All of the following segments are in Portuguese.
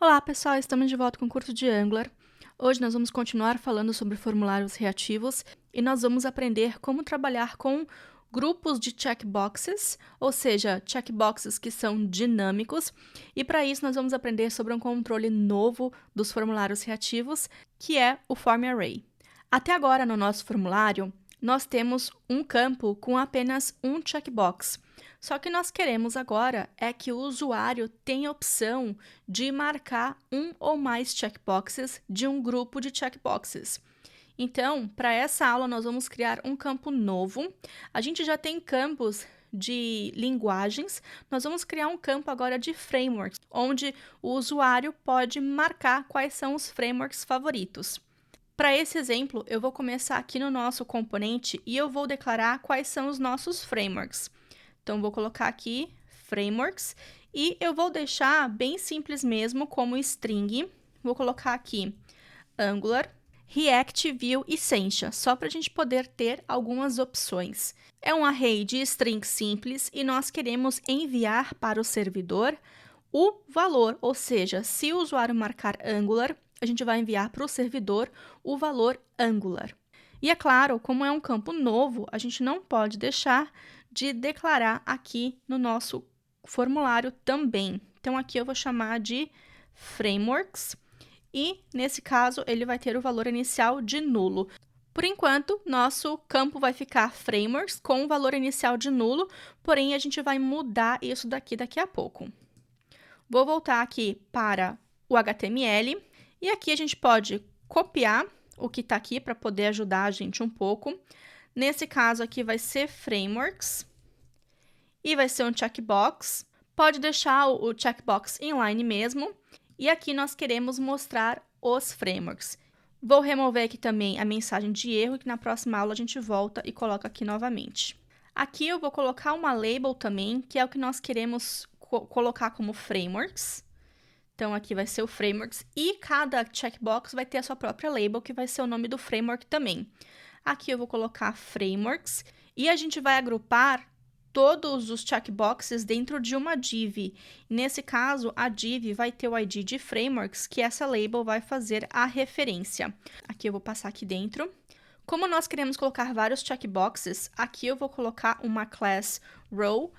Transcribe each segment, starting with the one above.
Olá, pessoal! Estamos de volta com o curso de Angular. Hoje nós vamos continuar falando sobre formulários reativos e nós vamos aprender como trabalhar com grupos de checkboxes, ou seja, checkboxes que são dinâmicos, e para isso nós vamos aprender sobre um controle novo dos formulários reativos, que é o Form Array. Até agora, no nosso formulário, nós temos um campo com apenas um checkbox. Só que nós queremos agora é que o usuário tenha a opção de marcar um ou mais checkboxes de um grupo de checkboxes. Então, para essa aula, nós vamos criar um campo novo. A gente já tem campos de linguagens, nós vamos criar um campo agora de frameworks, onde o usuário pode marcar quais são os frameworks favoritos. Para esse exemplo, eu vou começar aqui no nosso componente e eu vou declarar quais são os nossos frameworks. Então, vou colocar aqui frameworks e eu vou deixar bem simples mesmo, como string. Vou colocar aqui Angular, React, Vue e Sencha, só para a gente poder ter algumas opções. É um array de string simples e nós queremos enviar para o servidor o valor, ou seja, se o usuário marcar Angular, a gente vai enviar para o servidor o valor Angular. E é claro, como é um campo novo, a gente não pode deixar de declarar aqui no nosso formulário também. Então, aqui eu vou chamar de frameworks e, nesse caso, ele vai ter o valor inicial de nulo. Por enquanto, nosso campo vai ficar frameworks com o valor inicial de nulo, porém, a gente vai mudar isso daqui a pouco. Vou voltar aqui para o HTML e aqui a gente pode copiar o que está aqui para poder ajudar a gente um pouco. Nesse caso aqui vai ser frameworks e vai ser um checkbox. Pode deixar o checkbox inline mesmo. E aqui nós queremos mostrar os frameworks. Vou remover aqui também a mensagem de erro, que na próxima aula a gente volta e coloca aqui novamente. Aqui eu vou colocar uma label também, que é o que nós queremos colocar como frameworks. Então, aqui vai ser o frameworks e cada checkbox vai ter a sua própria label, que vai ser o nome do framework também. Aqui eu vou colocar frameworks e a gente vai agrupar todos os checkboxes dentro de uma div. Nesse caso, a div vai ter o ID de frameworks, que essa label vai fazer a referência. Aqui eu vou passar aqui dentro. Como nós queremos colocar vários checkboxes, aqui eu vou colocar uma class row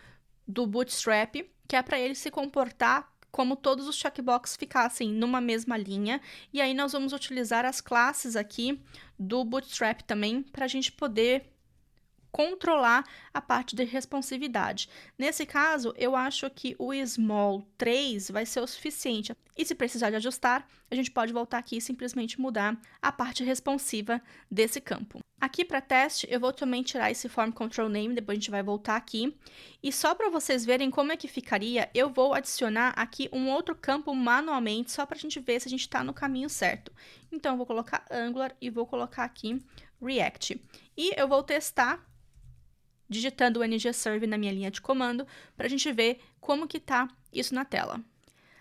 do Bootstrap, que é para ele se comportar como todos os checkboxes ficassem numa mesma linha. E aí nós vamos utilizar as classes aqui do Bootstrap também para a gente poder controlar a parte de responsividade. Nesse caso, eu acho que o small 3 vai ser o suficiente. E se precisar de ajustar, a gente pode voltar aqui e simplesmente mudar a parte responsiva desse campo. Aqui para teste, eu vou também tirar esse form control name, depois a gente vai voltar aqui. E só para vocês verem como é que ficaria, eu vou adicionar aqui um outro campo manualmente, só para a gente ver se a gente está no caminho certo. Então, eu vou colocar Angular e vou colocar aqui React. E eu vou testar digitando o ngserve na minha linha de comando, para a gente ver como que está isso na tela.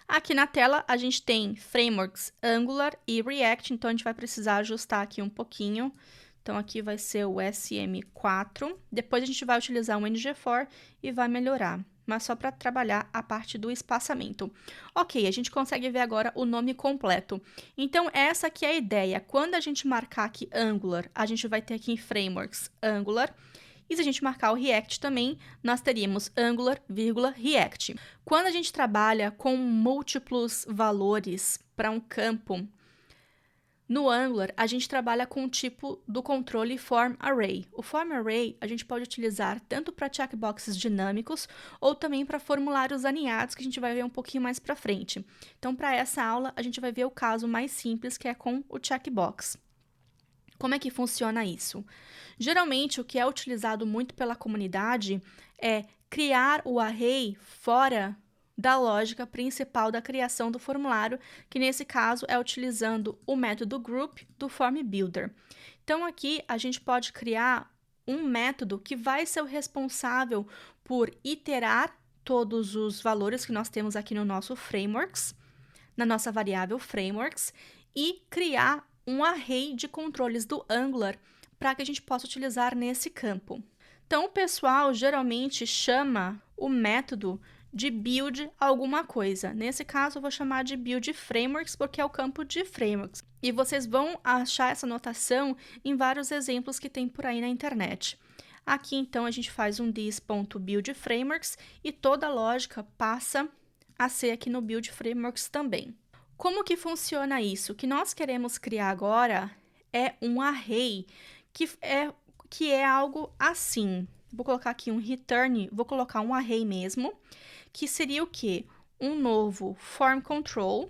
Aqui na tela, a gente tem frameworks Angular e React, então a gente vai precisar ajustar aqui um pouquinho. Então, aqui vai ser o SM4. Depois, a gente vai utilizar o ngFor e vai melhorar, mas só para trabalhar a parte do espaçamento. Ok, a gente consegue ver agora o nome completo. Então, essa aqui é a ideia. Quando a gente marcar aqui Angular, a gente vai ter aqui em frameworks Angular. E se a gente marcar o React também, nós teríamos Angular, React. Quando a gente trabalha com múltiplos valores para um campo, no Angular, a gente trabalha com o tipo do controle Form Array. O Form Array a gente pode utilizar tanto para checkboxes dinâmicos ou também para formulários alinhados, que a gente vai ver um pouquinho mais para frente. Então, para essa aula, a gente vai ver o caso mais simples, que é com o checkbox. Como é que funciona isso? Geralmente, o que é utilizado muito pela comunidade é criar o array fora da lógica principal da criação do formulário, que nesse caso é utilizando o método group do Form Builder. Então, aqui a gente pode criar um método que vai ser o responsável por iterar todos os valores que nós temos aqui no nosso frameworks, na nossa variável frameworks, e criar um array de controles do Angular para que a gente possa utilizar nesse campo. Então, o pessoal geralmente chama o método de build alguma coisa. Nesse caso, eu vou chamar de build frameworks, porque é o campo de frameworks. E vocês vão achar essa notação em vários exemplos que tem por aí na internet. Aqui, então, a gente faz um this.buildFrameworks e toda a lógica passa a ser aqui no Build Frameworks também. Como que funciona isso? O que nós queremos criar agora é um array, que é algo assim. Vou colocar aqui um return, vou colocar um array mesmo, que seria o quê? Um novo form control,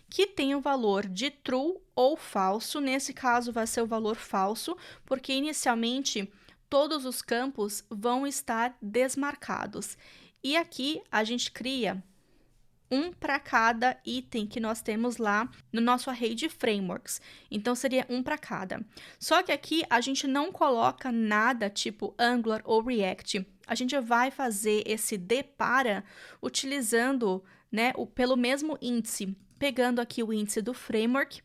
que tem o valor de true ou falso. Nesse caso, vai ser o valor falso, porque inicialmente todos os campos vão estar desmarcados. E aqui a gente cria um para cada item que nós temos lá no nosso array de frameworks. Então, seria um para cada. Só que aqui a gente não coloca nada tipo Angular ou React. A gente vai fazer esse depara utilizando, né, pelo mesmo índice, pegando aqui o índice do framework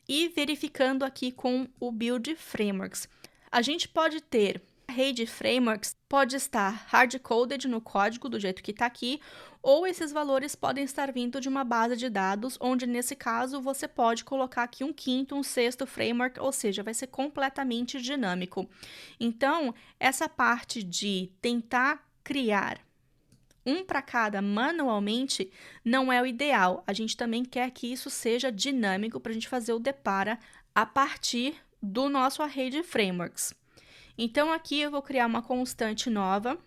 e verificando aqui com o build frameworks. A gente pode ter array de frameworks, pode estar hard-coded no código, do jeito que está aqui, ou esses valores podem estar vindo de uma base de dados, onde nesse caso você pode colocar aqui um quinto, um sexto framework, ou seja, vai ser completamente dinâmico. Então, essa parte de tentar criar um para cada manualmente não é o ideal. A gente também quer que isso seja dinâmico para a gente fazer o depara a partir do nosso array de frameworks. Então, aqui eu vou criar uma constante nova.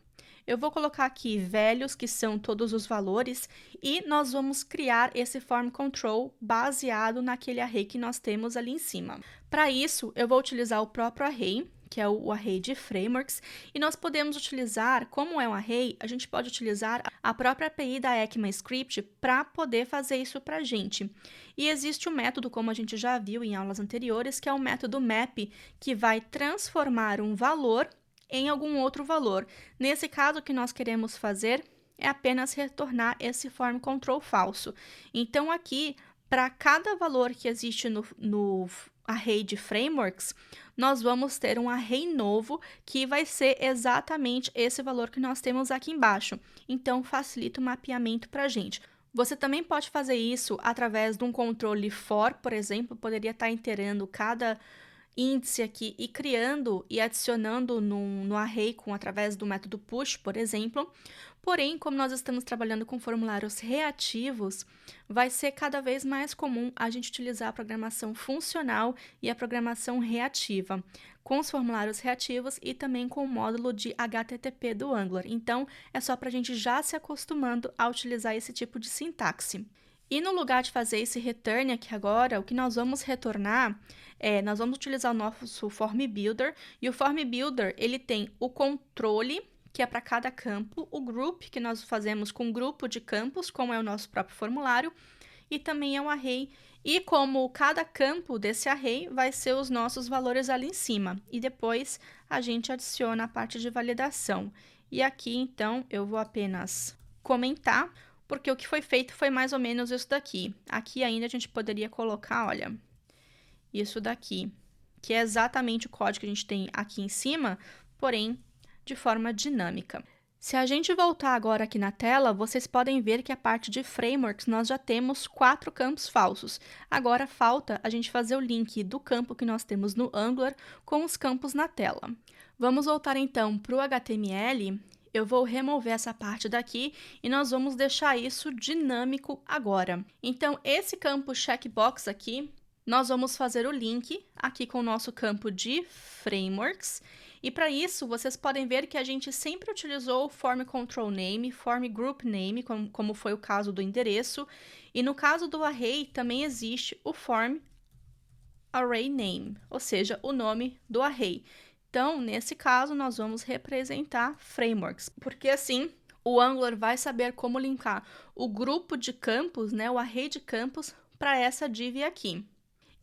Eu vou colocar aqui velhos, que são todos os valores, e nós vamos criar esse form control baseado naquele array que nós temos ali em cima. Para isso, eu vou utilizar o próprio array, que é o array de frameworks, e nós podemos utilizar, como é um array, a gente pode utilizar a própria API da ECMAScript para poder fazer isso para a gente. E existe um método, como a gente já viu em aulas anteriores, que é o método map, que vai transformar um valor em algum outro valor. Nesse caso, o que nós queremos fazer é apenas retornar esse form control falso. Então, aqui, para cada valor que existe no array de frameworks, nós vamos ter um array novo que vai ser exatamente esse valor que nós temos aqui embaixo. Então, facilita o mapeamento para a gente. Você também pode fazer isso através de um controle for, por exemplo, poderia estar iterando cada índice aqui e criando e adicionando no array através do método push, por exemplo. Porém, como nós estamos trabalhando com formulários reativos, vai ser cada vez mais comum a gente utilizar a programação funcional e a programação reativa, com os formulários reativos e também com o módulo de HTTP do Angular. Então, é só para a gente já se acostumando a utilizar esse tipo de sintaxe. E no lugar de fazer esse return aqui agora, o que nós vamos retornar nós vamos utilizar o nosso Form Builder, e o Form Builder, ele tem o controle, que é para cada campo, o group, que nós fazemos com um grupo de campos, como é o nosso próprio formulário, e também é um array, e como cada campo desse array vai ser os nossos valores ali em cima, e depois a gente adiciona a parte de validação. E aqui, então, eu vou apenas comentar, porque o que foi feito foi mais ou menos isso daqui. Aqui ainda a gente poderia colocar, olha, isso daqui, que é exatamente o código que a gente tem aqui em cima, porém de forma dinâmica. Se a gente voltar agora aqui na tela, vocês podem ver que a parte de frameworks nós já temos 4 campos falsos. Agora falta a gente fazer o link do campo que nós temos no Angular com os campos na tela. Vamos voltar então para o HTML. Eu vou remover essa parte daqui e nós vamos deixar isso dinâmico agora. Então, esse campo checkbox aqui, nós vamos fazer o link aqui com o nosso campo de frameworks. E para isso, vocês podem ver que a gente sempre utilizou o Form Control Name, Form Group Name, como foi o caso do endereço. E no caso do array, também existe o Form Array Name, ou seja, o nome do array. Então, nesse caso, nós vamos representar frameworks, porque assim o Angular vai saber como linkar o grupo de campos, né, o array de campos, para essa div aqui.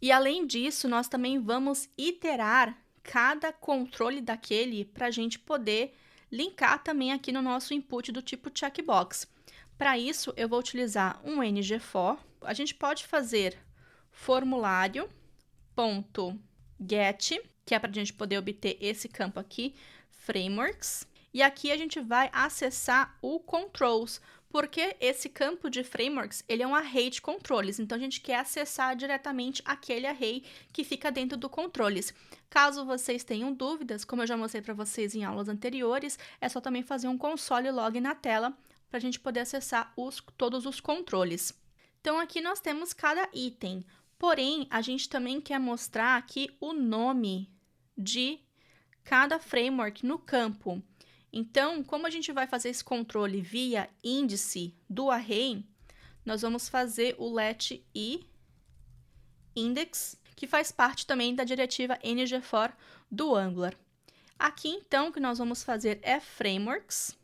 E além disso, nós também vamos iterar cada controle daquele para a gente poder linkar também aqui no nosso input do tipo checkbox. Para isso, eu vou utilizar um ngFor. A gente pode fazer formulário.get, que é para a gente poder obter esse campo aqui, frameworks. E aqui a gente vai acessar o controls, porque esse campo de frameworks, ele é um array de controles, então a gente quer acessar diretamente aquele array que fica dentro do controles. Caso vocês tenham dúvidas, como eu já mostrei para vocês em aulas anteriores, é só também fazer um console log na tela para a gente poder acessar todos os controles. Então aqui nós temos cada item, porém a gente também quer mostrar aqui o nome de cada framework no campo. Então, como a gente vai fazer esse controle via índice do array, nós vamos fazer o let i index, que faz parte também da diretiva ngFor do Angular. Aqui, então, o que nós vamos fazer é frameworks,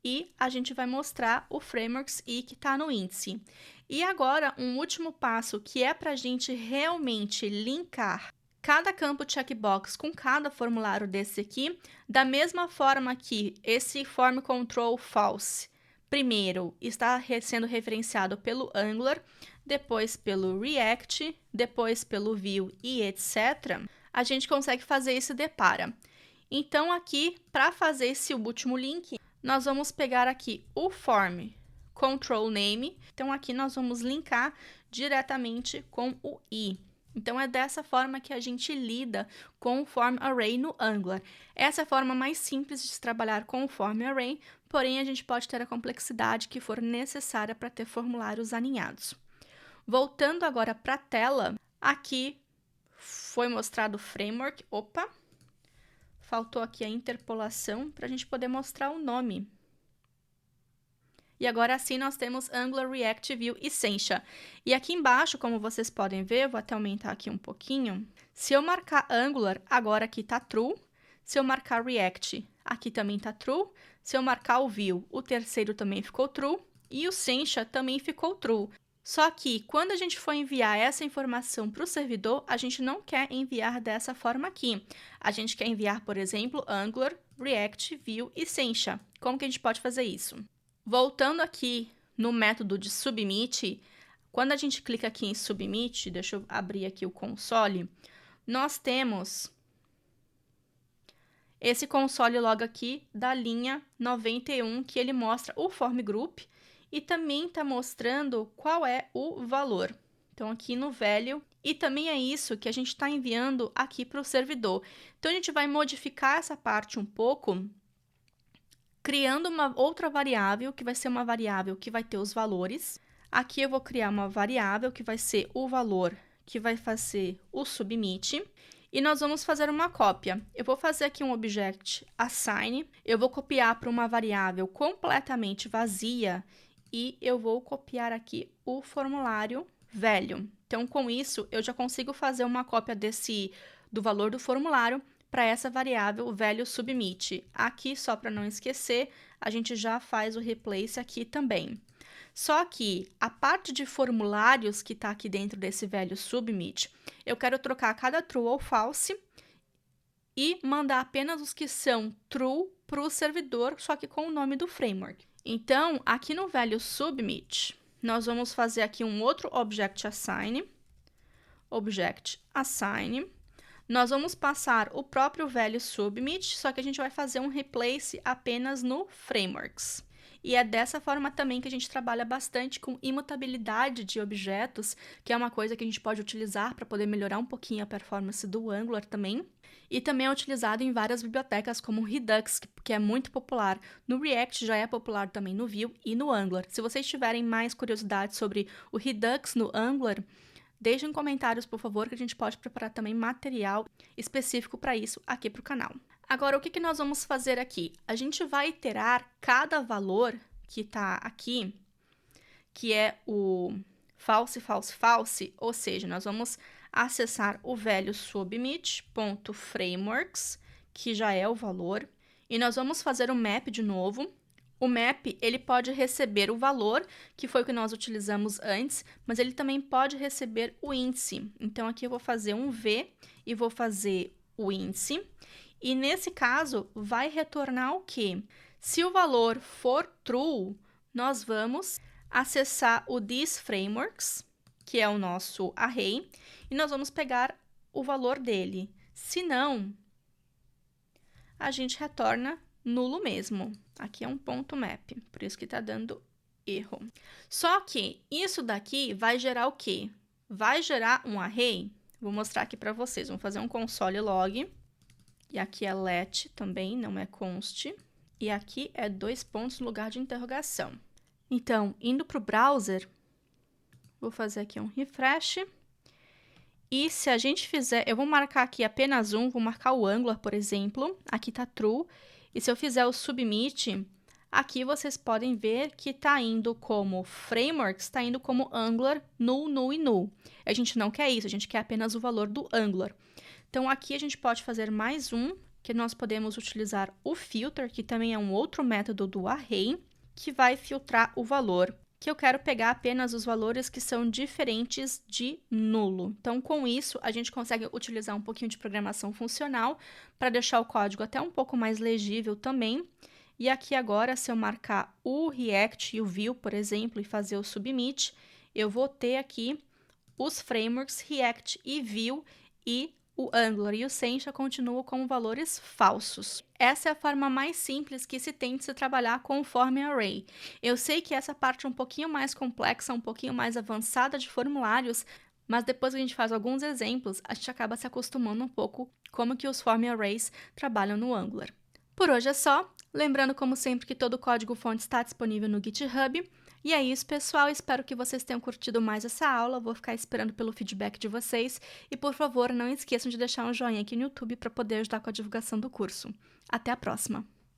e a gente vai mostrar o frameworks i que está no índice. E agora, um último passo, que é para a gente realmente linkar cada campo checkbox com cada formulário desse aqui, da mesma forma que esse form control false, primeiro está sendo referenciado pelo Angular, depois pelo React, depois pelo Vue e etc., a gente consegue fazer esse depara. Então, aqui, para fazer esse último link, nós vamos pegar aqui o form control name. Então, aqui nós vamos linkar diretamente com o i. Então, é dessa forma que a gente lida com o form array no Angular. Essa é a forma mais simples de se trabalhar com o form array, porém a gente pode ter a complexidade que for necessária para ter formulários alinhados. Voltando agora para a tela, aqui foi mostrado o framework. Opa! Faltou aqui a interpolação para a gente poder mostrar o nome. E agora sim nós temos Angular, React, Vue e Sencha. E aqui embaixo, como vocês podem ver, vou até aumentar aqui um pouquinho. Se eu marcar Angular, agora aqui está true. Se eu marcar React, aqui também está true. Se eu marcar o Vue, o terceiro também ficou true. E o Sencha também ficou true. Só que quando a gente for enviar essa informação para o servidor, a gente não quer enviar dessa forma aqui. A gente quer enviar, por exemplo, Angular, React, Vue e Sencha. Como que a gente pode fazer isso? Voltando aqui no método de submit, quando a gente clica aqui em submit, deixa eu abrir aqui o console, nós temos esse console log aqui da linha 91, que ele mostra o form group e também está mostrando qual é o valor. Então, aqui no value, e também é isso que a gente está enviando aqui para o servidor. Então, a gente vai modificar essa parte um pouco, criando uma outra variável, que vai ser uma variável que vai ter os valores. Aqui eu vou criar uma variável que vai ser o valor, que vai fazer o submit. E nós vamos fazer uma cópia. Eu vou fazer aqui um object assign. Eu vou copiar para uma variável completamente vazia e eu vou copiar aqui o formulário value. Então, com isso, eu já consigo fazer uma cópia do valor do formulário para essa variável value submit. Aqui, só para não esquecer, a gente já faz o replace aqui também. Só que a parte de formulários que está aqui dentro desse value submit, eu quero trocar cada true ou false e mandar apenas os que são true para o servidor, só que com o nome do framework. Então, aqui no value submit, nós vamos fazer aqui um outro object assign. Nós vamos passar o próprio value submit, só que a gente vai fazer um replace apenas no frameworks. E é dessa forma também que a gente trabalha bastante com imutabilidade de objetos, que é uma coisa que a gente pode utilizar para poder melhorar um pouquinho a performance do Angular também. E também é utilizado em várias bibliotecas como o Redux, que é muito popular. No React já é popular também no Vue e no Angular. Se vocês tiverem mais curiosidade sobre o Redux no Angular, deixem comentários, por favor, que a gente pode preparar também material específico para isso aqui para o canal. Agora, o que nós vamos fazer aqui? A gente vai iterar cada valor que está aqui, que é o false, false, false, ou seja, nós vamos acessar o value submit.frameworks, que já é o valor, e nós vamos fazer um map de novo. O map, ele pode receber o valor, que foi o que nós utilizamos antes, mas ele também pode receber o índice. Então, aqui eu vou fazer um V e vou fazer o índice. E nesse caso, vai retornar o quê? Se o valor for true, nós vamos acessar o thisFrameworks, que é o nosso array, e nós vamos pegar o valor dele. Se não, a gente retorna nulo mesmo. Aqui é um ponto map, por isso que está dando erro. Só que isso daqui vai gerar o quê? Vai gerar um array. Vou mostrar aqui para vocês. Vamos fazer um console log. E aqui é let também, não é const. E aqui é 2 pontos no lugar de interrogação. Então, indo para o browser, vou fazer aqui um refresh. E se a gente fizer, eu vou marcar aqui apenas um, vou marcar o Angular, por exemplo. Aqui está true. E se eu fizer o submit, aqui vocês podem ver que está indo como frameworks, está indo como Angular, null, null e null. A gente não quer isso, a gente quer apenas o valor do Angular. Então, aqui a gente pode fazer mais um, que nós podemos utilizar o filter, que também é um outro método do array, que vai filtrar o valor, que eu quero pegar apenas os valores que são diferentes de nulo. Então, com isso, a gente consegue utilizar um pouquinho de programação funcional para deixar o código até um pouco mais legível também. E aqui agora, se eu marcar o React e o Vue, por exemplo, e fazer o submit, eu vou ter aqui os frameworks React e Vue e o Angular e o Sencha continuam com valores falsos. Essa é a forma mais simples que se tem de se trabalhar com o Form Array. Eu sei que essa parte é um pouquinho mais complexa, um pouquinho mais avançada de formulários, mas depois que a gente faz alguns exemplos, a gente acaba se acostumando um pouco como que os Form Arrays trabalham no Angular. Por hoje é só. Lembrando, como sempre, que todo o código-fonte está disponível no GitHub. E é isso, pessoal. Espero que vocês tenham curtido mais essa aula. Vou ficar esperando pelo feedback de vocês. E, por favor, não esqueçam de deixar um joinha aqui no YouTube para poder ajudar com a divulgação do curso. Até a próxima!